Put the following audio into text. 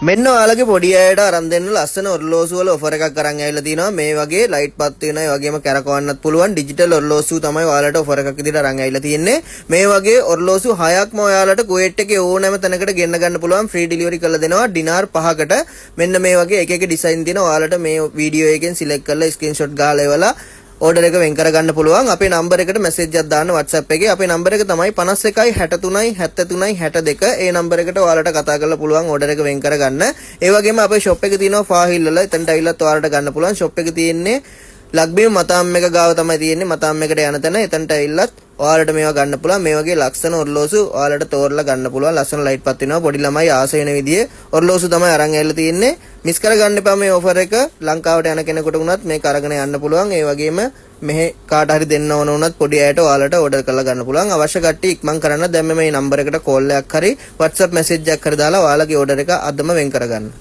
මෙන්න ඔයාලගේ පොඩි අයට අරන් දෙන්න ලස්සන ඔරලෝසු වල ඔෆර් එකක් අරන් ඇවිල්ලා තිනවා. මේ වගේ ලයිට් පත් වෙනවා. ඒ වගේම කැරකවන්නත් පුළුවන් ඩිජිටල් ඔරලෝසු තමයි ඔයාලට ඔෆර් එකක් විදිහට අරන් ඇවිල්ලා තියෙන්නේ. මේ වගේ ඔරලෝසු 6ක්ම ඔයාලට කුවේට් එකේ ඕනෑම තැනකට ගෙන්න ගන්න පුළුවන්. ෆ්‍රී ඩිලිවරි කරලා දෙනවා ඩිනාර් 5කට. මෙන්න මේ වගේ එක එක ඩිසයින් තියෙනවා. ඔයාලට මේ වීඩියෝ එකෙන් සිලෙක්ට් කරලා ස්ක්‍රීන්ෂොට් ගහලා එවලා ඕඩර් එක වෙන් කර ගන්න පුළුවන්. අපේ නම්බර් එකට මැසේජ් එකක් දාන්න WhatsApp එකේ. අපේ නම්බර් එක තමයි 51 63 73 62. ඒ නම්බර් එකට ඔයාලට කතා කරලා පුළුවන් ඕඩර් එක වෙන් කර ගන්න. ඒ වගේම අපේ shop එකේ තියෙනවා ෆාහිල් වල. එතනට ඇවිල්ලත් ඔයාලට ගන්න පුළුවන්. shop එකේ තියෙන්නේ ලක්බිම මතාම් එක ගාව තමයි තියෙන්නේ. මතාම් එකට යන තැන. එතනට ඇවිල්ලත් ඔයාලට මේවා ගන්න පුළුවන්. මේ වගේ ලක්ෂණ ඔරලෝසු ඔයාලට තෝරලා ගන්න පුළුවන්. ලස්සන ලයිට් පත් වෙනවා. පොඩි ළමයි ආස වෙන විදිහේ ඔරලෝසු තමයි අරන් ඇවිල්ලා තියෙන්නේ. මිස් කරගන්න එපා මේ ඔෆර් එක. ලංකාවට යන කෙනෙකුට වුණත් මේක අරගෙන යන්න පුළුවන්. ඒ වගේම මෙහි කාට හරි දෙන්න ඕන වුණත් පොඩි අයට ඔයාලට ඕඩර් කරලා ගන්න පුළුවන්. අවශ්‍ය කට්ටිය ඉක්මන් කරන්න. දැන් මේ නම්බර් එකට කෝල් එකක් හරි WhatsApp මැසේජ් එකක් හරි දාලා ඔයාලගේ ඕඩර් එක අදම වෙන් කරගන්න.